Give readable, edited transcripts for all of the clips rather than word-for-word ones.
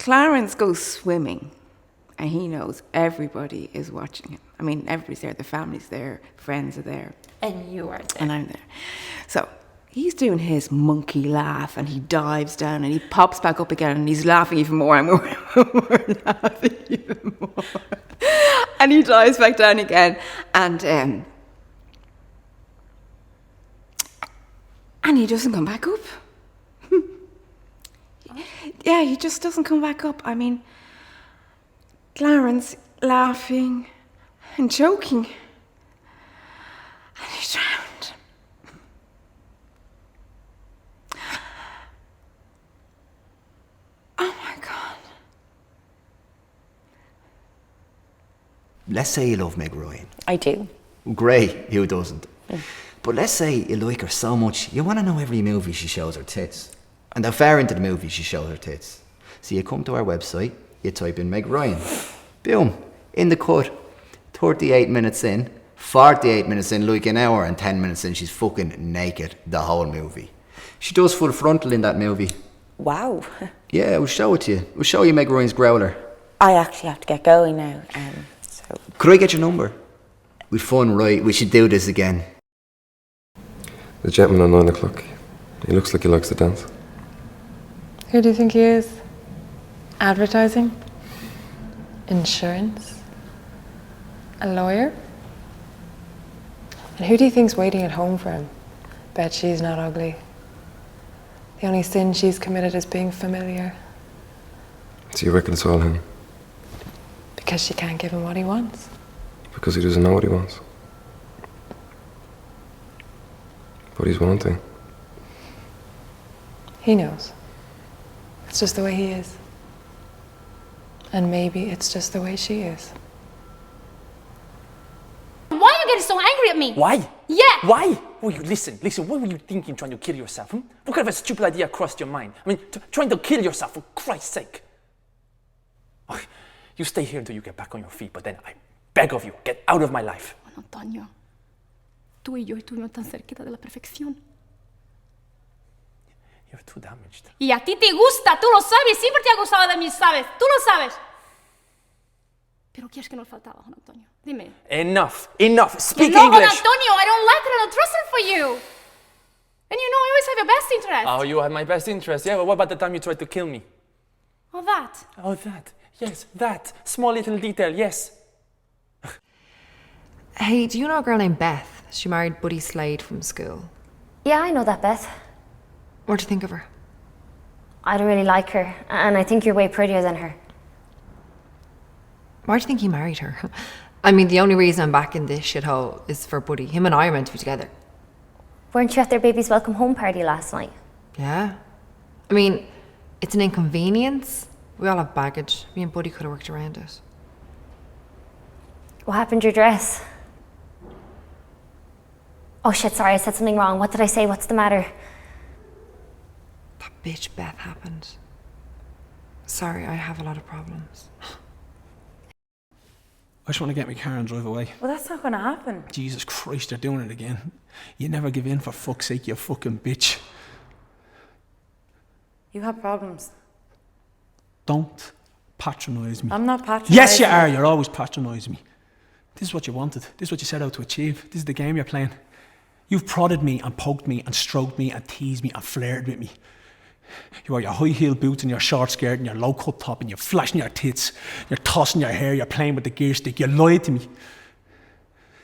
Clarence goes swimming, and he knows everybody is watching him. I mean, everybody's there, the family's there, friends are there. And you are there. And I'm there. So he's doing his monkey laugh, and he dives down, and he pops back up again, and he's laughing even more, and we're laughing even more. And he dives back down again, and he doesn't come back up. Yeah, he just doesn't come back up. I mean, Clarence laughing and joking, and he drowned. Oh my God. Let's say you love Meg Ryan. I do. Great, who doesn't? But let's say you like her so much, you want to know every movie she shows her tits. And how far into the movie she shows her tits. So you come to our website, you type in Meg Ryan. Boom, in the cut. 38 minutes in, 48 minutes in, like an hour and 10 minutes in, she's fucking naked the whole movie. She does full frontal in that movie. Wow. Yeah, we'll show it to you. We'll show you Meg Ryan's growler. I actually have to get going now. So. Could I get your number? We'd fun, right? We should do this again. The gentleman on 9 o'clock. He looks like he likes to dance. Who do you think he is? Advertising? Insurance? A lawyer? And who do you think's waiting at home for him? Bet she's not ugly. The only sin she's committed is being familiar. So you reckon it's all him? Because she can't give him what he wants. Because he doesn't know what he wants. But he's wanting. He knows. It's just the way he is. And maybe it's just the way she is. Why are you getting so angry at me? Why? Yeah! Why? Oh, you listen, what were you thinking trying to kill yourself? What kind of a stupid idea crossed your mind? I mean, trying to kill yourself, for Christ's sake. Oh, you stay here until you get back on your feet, but then I beg of you, get out of my life. Juan Antonio, tú y yo estuvimos tan cerquita de la perfección. You're too damaged. Y a ti te gusta, tú lo sabes, siempre te ha gustado de mí, sabes, tú lo sabes. Pero ¿qué es que nos faltaba, Juan Antonio? Dime. Enough, speak no, English. Juan Antonio, I don't like it, I don't trust it for you. And you know, I always have your best interest. Oh, you have my best interest, yeah, but what about the time you tried to kill me? Oh, that. Oh, that, yes, that. Small little detail, yes. Hey, do you know a girl named Beth? She married Buddy Slade from school. Yeah, I know that, Beth. What do you think of her? I don't really like her, and I think you're way prettier than her. Why do you think he married her? I mean, the only reason I'm back in this shithole is for Buddy. Him and I are meant to be together. Weren't you at their baby's welcome home party last night? Yeah. I mean, it's an inconvenience. We all have baggage. Me and Buddy could have worked around it. What happened to your dress? Oh shit, sorry, I said something wrong. What did I say? What's the matter? That bitch Beth happened. Sorry, I have a lot of problems. I just want to get my car and drive away. Well, that's not going to happen. Jesus Christ, they're doing it again. You never give in, for fuck's sake, you fucking bitch. You have problems. Don't patronise me. I'm not patronising. Yes, you are. You're always patronising me. This is what you wanted. This is what you set out to achieve. This is the game you're playing. You've prodded me and poked me and stroked me and teased me and flirted with me. You wear your high-heel boots and your short skirt and your low-cut top and you're flashing your tits. You're tossing your hair, you're playing with the gear stick. You lied to me.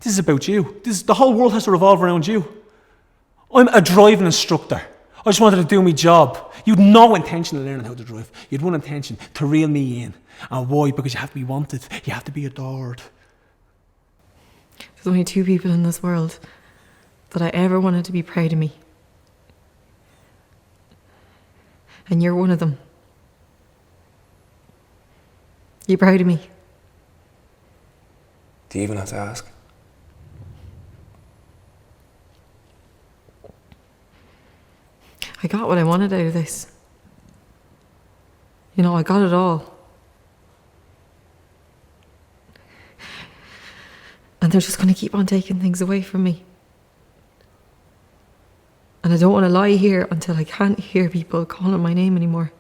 This is about you. The whole world has to revolve around you. I'm a driving instructor. I just wanted to do my job. You'd no intention of learning how to drive. You'd one intention, to reel me in. And why? Because you have to be wanted. You have to be adored. There's only two people in this world that I ever wanted to be proud of me. And you're one of them. You proud of me? Do you even have to ask? I got what I wanted out of this. You know, I got it all. And they're just going to keep on taking things away from me. And I don't want to lie here until I can't hear people calling my name anymore.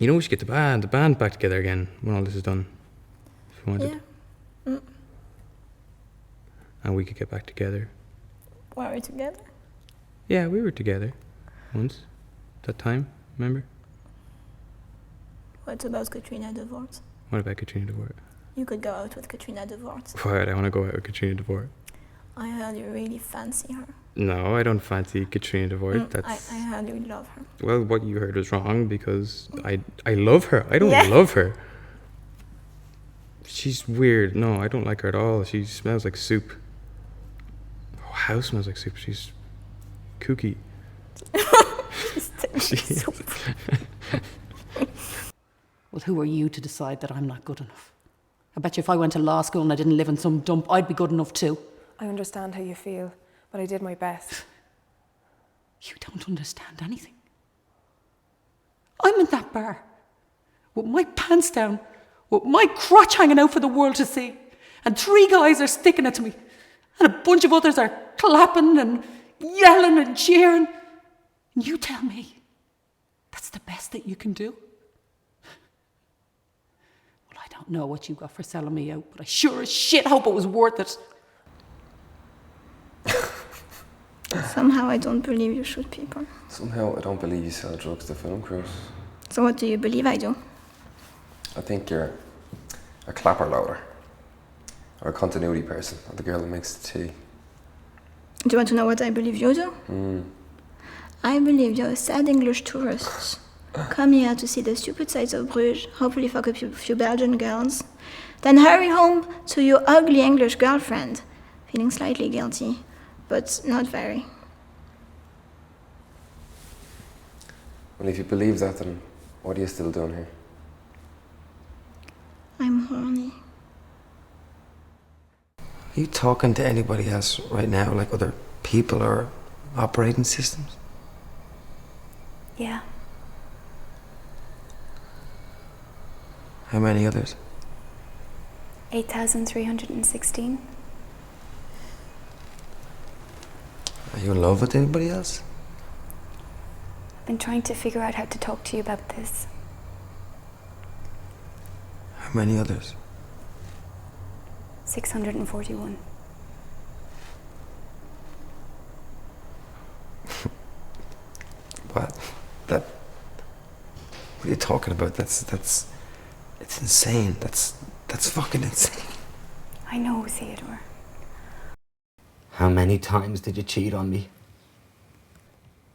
You know, we should get the band back together again when all this is done. If you wanted. Yeah. And we could get back together. Were we together? Yeah, we were together once. That time, remember? What about Katrina DeVort? What about Katrina DeVort? You could go out with Katrina DeVort. Why would I want to go out with Katrina DeVort? I heard you really fancy her. No, I don't fancy Katrina DeVort. I heard you love her. Well, what you heard was wrong because I love her. I don't love her. She's weird. No, I don't like her at all. She smells like soup. Her house smells like soup. She's kooky. Well, who are you to decide that I'm not good enough? I bet you if I went to law school and I didn't live in some dump, I'd be good enough too. I understand how you feel, but I did my best. You don't understand anything. I'm in that bar, with my pants down, with my crotch hanging out for the world to see, and 3 guys are sticking it to me, and a bunch of others are clapping and yelling and cheering. And you tell me that's the best that you can do? Well, I don't know what you got for selling me out, but I sure as shit hope it was worth it. Somehow I don't believe you shoot people. Somehow I don't believe you sell drugs to film crews. So what do you believe I do? I think you're a clapper loader. Or a continuity person, or the girl who makes the tea. Do you want to know what I believe you do? I believe you're a sad English tourist. Come here to see the stupid sights of Bruges, hopefully fuck a few Belgian girls, then hurry home to your ugly English girlfriend, feeling slightly guilty, but not very. Well, if you believe that, then what are you still doing here? I'm horny. Are you talking to anybody else right now, like other people or operating systems? Yeah. How many others? 8,316. Are you in love with anybody else? I've been trying to figure out how to talk to you about this. How many others? 641. What? What are you talking about? It's insane. That's fucking insane. I know, Theodore. How many times did you cheat on me?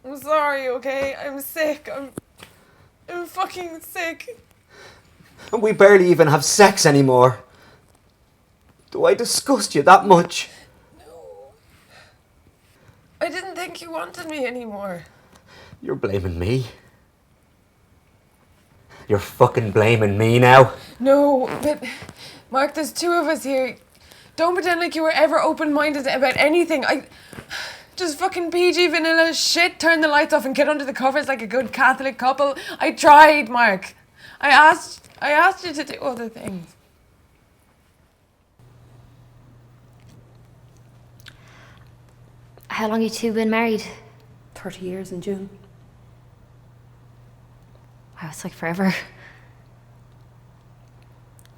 I'm sorry, okay? I'm sick. I'm fucking sick. And we barely even have sex anymore. Do I disgust you that much? No. I didn't think you wanted me anymore. You're blaming me. You're fucking blaming me now. No, but Mark, there's 2 of us here. Don't pretend like you were ever open-minded about anything. Just fucking PG vanilla shit, turn the lights off and get under the covers like a good Catholic couple. I tried, Mark. I asked you to do other things. How long you 2 been married? 30 years in June. Wow, it's like forever.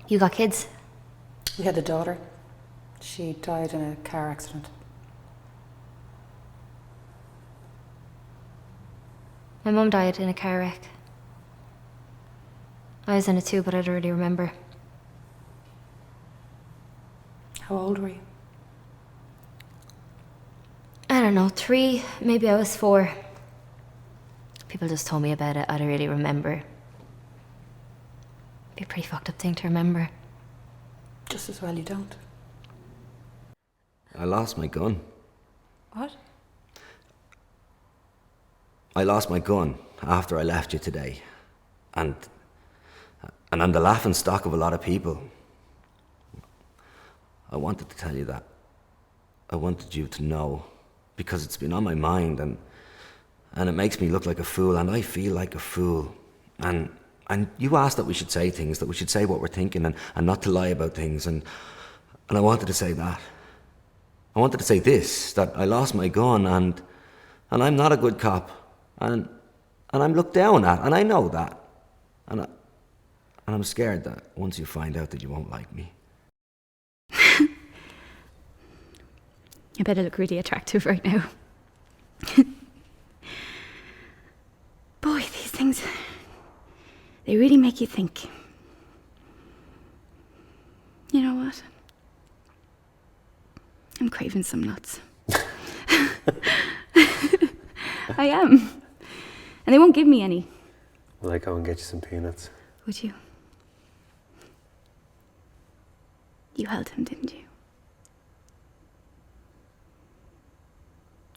You got kids? We had a daughter. She died in a car accident. My mum died in a car wreck. I was in it too, but I don't really remember. How old were you? I don't know, 3, maybe I was 4. People just told me about it, I don't really remember. Be a pretty fucked up thing to remember. Just as well you don't. I lost my gun. What? I lost my gun after I left you today. And I'm the laughing stock of a lot of people. I wanted to tell you that. I wanted you to know, because it's been on my mind and it makes me look like a fool, and I feel like a fool. And you asked that we should say things, that we should say what we're thinking and not to lie about things, and I wanted to say that. I wanted to say this, that I lost my gun and I'm not a good cop, and I'm looked down at, and I know that. And I'm scared that once you find out that you won't like me. I bet I look really attractive right now. Boy, these things, they really make you think. You know what? I'm craving some nuts. I am. And they won't give me any. Will I go and get you some peanuts? Would you? You held him, didn't you?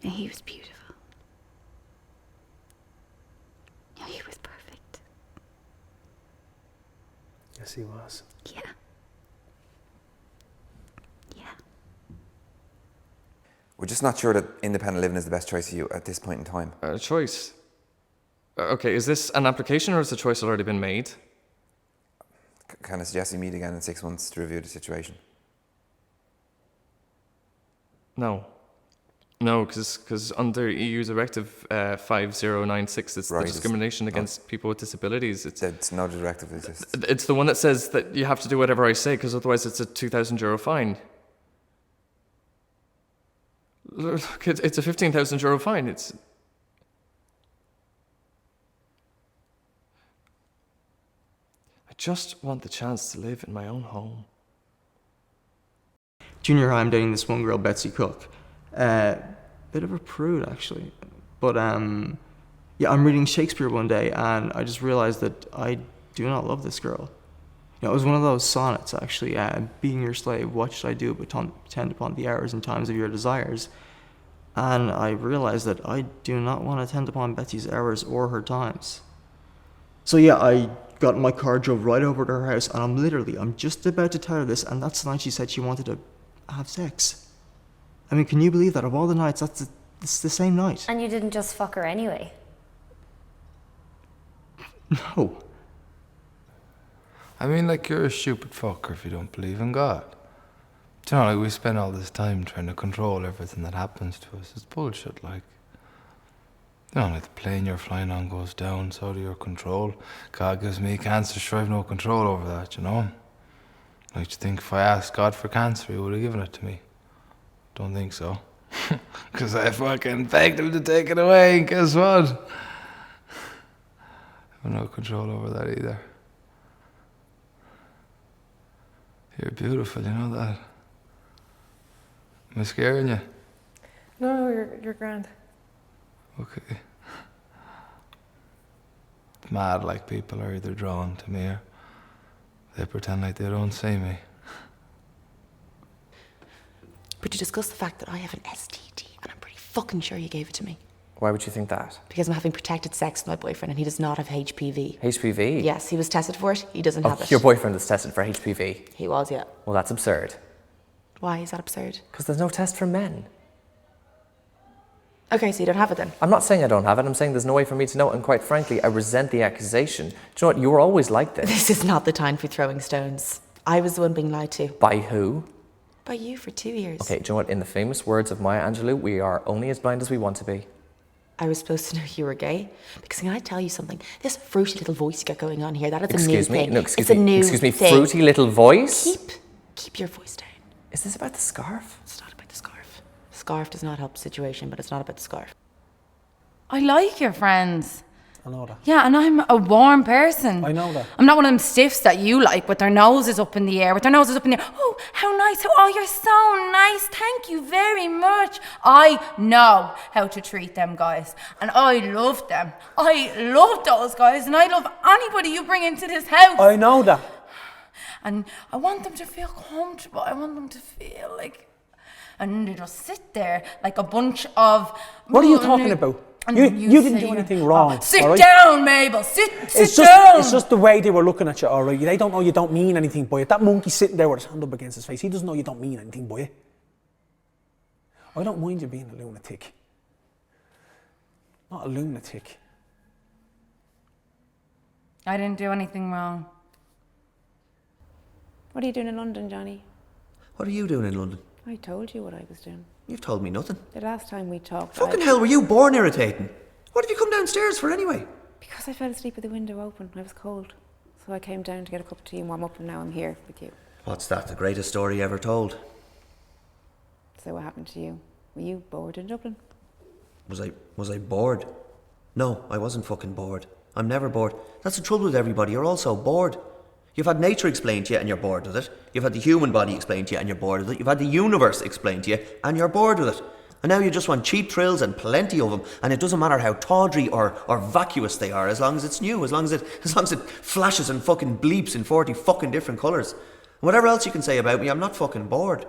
And he was beautiful. Yeah, he was perfect. Yes, he was. Yeah. Yeah. We're just not sure that independent living is the best choice for you at this point in time. Choice? Okay, is this an application or has the choice already been made? Can I suggest we meet again in 6 months to review the situation? No. No, because under EU Directive 5096, it's the discrimination against people with disabilities. It's no directive that exists. It's the one that says that you have to do whatever I say, because otherwise it's a €2,000 fine. Look, it's a €15,000 fine. I just want the chance to live in my own home. Junior high, I'm dating this one girl, Betsy Cook. Bit of a prude, actually. But yeah, I'm reading Shakespeare one day, and I just realized that I do not love this girl. You know, it was one of those sonnets, actually. Being your slave, what should I do but tend upon the hours and times of your desires? And I realized that I do not want to tend upon Betsy's hours or her times. So yeah, I got in my car, drove right over to her house, and I'm just about to tell her this, and that's the night she said she wanted to have sex. I mean, can you believe that? Of all the nights, it's the same night. And you didn't just fuck her anyway? No. I mean, like, you're a stupid fucker if you don't believe in God. Do you know, like, we spend all this time trying to control everything that happens to us. It's bullshit, like. You know, like the plane you're flying on goes down, it's out of your control. God gives me cancer, sure I have no control over that, you know? Like, you think if I asked God for cancer, he would have given it to me? Don't think so. Because I fucking begged him to take it away, and guess what? I have no control over that either. You're beautiful, you know that? Am I scaring you? No, you're grand. Okay. It's mad, like, people are either drawn to me or they pretend like they don't see me. But you discussed the fact that I have an STD, and I'm pretty fucking sure you gave it to me. Why would you think that? Because I'm having protected sex with my boyfriend, and he does not have HPV. HPV? Yes, he was tested for it. He doesn't have it. Your boyfriend is tested for HPV? He was, yeah. Well, that's absurd. Why is that absurd? Because there's no test for men. Okay, so you don't have it then? I'm not saying I don't have it, I'm saying there's no way for me to know, and quite frankly, I resent the accusation. Do you know what, you were always like this. This is not the time for throwing stones. I was the one being lied to. By who? By you for 2 years. Okay, do you know what, in the famous words of Maya Angelou, we are only as blind as we want to be. I was supposed to know you were gay. Because can I tell you something? This fruity little voice you got going on here, that is a new thing. Excuse it's me, a new excuse me, thing. fruity little voice? Keep your voice down. Is this about the scarf? It's not about the scarf. Scarf does not help the situation, but it's not about the scarf. I like your friends. I know that. Yeah, and I'm a warm person. I know that. I'm not one of them stiffs that you like with their noses up in the air, Oh, how nice. Oh, you're so nice. Thank you very much. I know how to treat them guys. And I love them. I love those guys. And I love anybody you bring into this house. I know that. And I want them to feel comfortable. I want them to feel like... And they just sit there like a bunch of... What are you talking about? You didn't do anything wrong. Sit right? down, Mabel. Sit It's down. It's just the way they were looking at you, all right? They don't know you don't mean anything by it. That monkey sitting there with his hand up against his face, he doesn't know you don't mean anything by it. I don't mind you being a lunatic. Not a lunatic. I didn't do anything wrong. What are you doing in London, Johnny? What are you doing in London? I told you what I was doing. You've told me nothing. The last time we talked... Fucking hell, were you born irritating? What have you come downstairs for anyway? Because I fell asleep with the window open. I was cold. So I came down to get a cup of tea and warm up, and now I'm here with you. What's that? The greatest story ever told? So what happened to you? Were you bored in Dublin? Was I bored? No, I wasn't fucking bored. I'm never bored. That's the trouble with everybody. You're all so bored. You've had nature explained to you and you're bored with it. You've had the human body explained to you and you're bored with it. You've had the universe explained to you and you're bored with it. And now you just want cheap thrills and plenty of them, and it doesn't matter how tawdry or vacuous they are, as long as it's new, as long as it flashes and fucking bleeps in 40 fucking different colours. And whatever else you can say about me, I'm not fucking bored.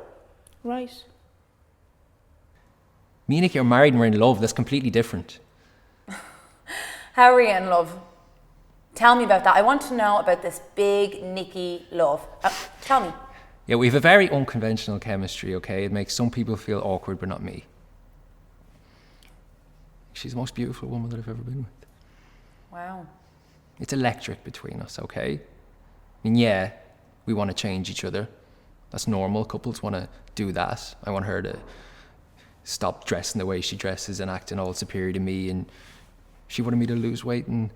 Right. Me and Nicky are married and we're in love. That's completely different. How are you in love? Tell me about that. I want to know about this big Nicky love. Tell me. Yeah, we have a very unconventional chemistry, okay? It makes some people feel awkward, but not me. She's the most beautiful woman that I've ever been with. Wow. It's electric between us, okay? I mean, yeah, we want to change each other. That's normal. Couples want to do that. I want her to stop dressing the way she dresses and acting all superior to me, and she wanted me to lose weight and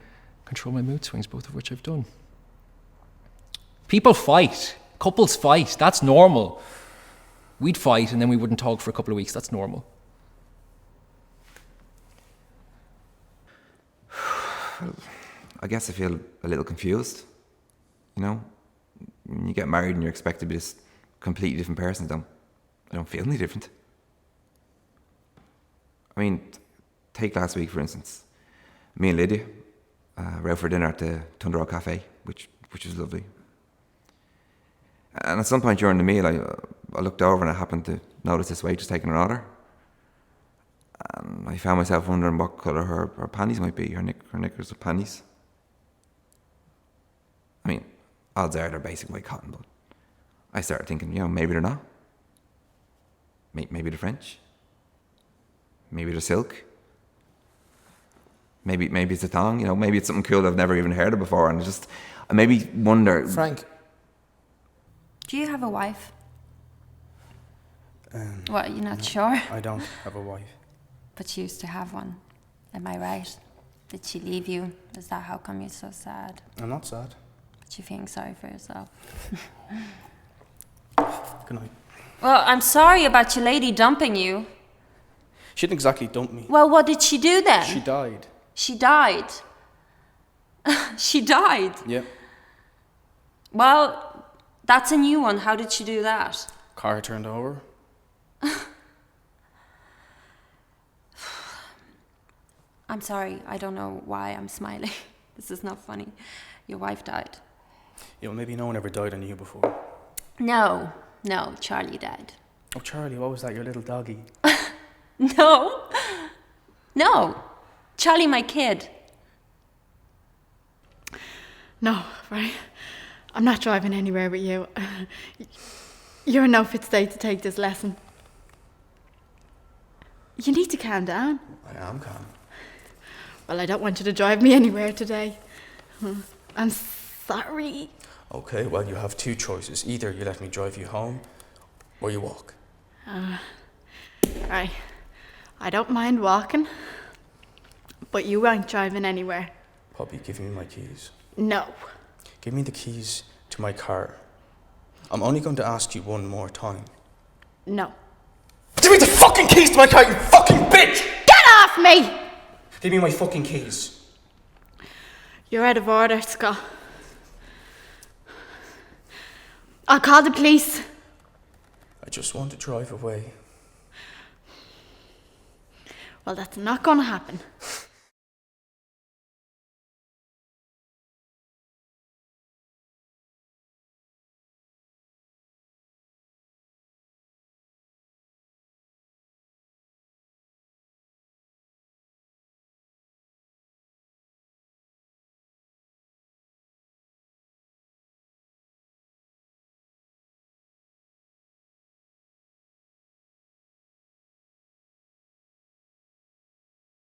control my mood swings, both of which I've done. People fight. Couples fight. That's normal. We'd fight and then we wouldn't talk for a couple of weeks. That's normal. I guess I feel a little confused. You know, when you get married and you're expected to be this completely different person, I don't feel any different. I mean, take last week for instance. Me and Lydia were out for dinner at the Thunder Road Cafe, which was lovely. And at some point during the meal, I looked over and I happened to notice this waitress taking an order. And I found myself wondering what colour her panties might be, her knickers or panties. I mean, odds are they're basic white cotton, but I started thinking, you know, maybe they're not. Maybe they're French. Maybe they're silk. Maybe it's a thong, you know, maybe it's something cool that I've never even heard of before, and I maybe wonder... Frank. Do you have a wife? What, you're not sure? I don't have a wife. But you used to have one. Am I right? Did she leave you? Is that how come you're so sad? I'm not sad. But you're feeling sorry for yourself. Good night. Well, I'm sorry about your lady dumping you. She didn't exactly dump me. Well, what did she do then? She died. She died? She died? Yeah. Well, that's a new one. How did she do that? Car turned over. I'm sorry. I don't know why I'm smiling. This is not funny. Your wife died. Yeah, well, maybe no one ever died on you before. No, Charlie died. Oh, Charlie, what was that? Your little doggy? No, Charlie, my kid. No, right. I'm not driving anywhere with you. You're in no fit state to take this lesson. You need to calm down. I am calm. Well, I don't want you to drive me anywhere today. I'm sorry. Okay, well, you have two choices. Either you let me drive you home, or you walk. Right. I don't mind walking, but you won't driving anywhere. Poppy, give me my keys. No. Give me the keys to my car. I'm only going to ask you one more time. No. Give me the fucking keys to my car, you fucking bitch! Get off me! Give me my fucking keys. You're out of order, Scott. I'll call the police. I just want to drive away. Well, that's not going to happen.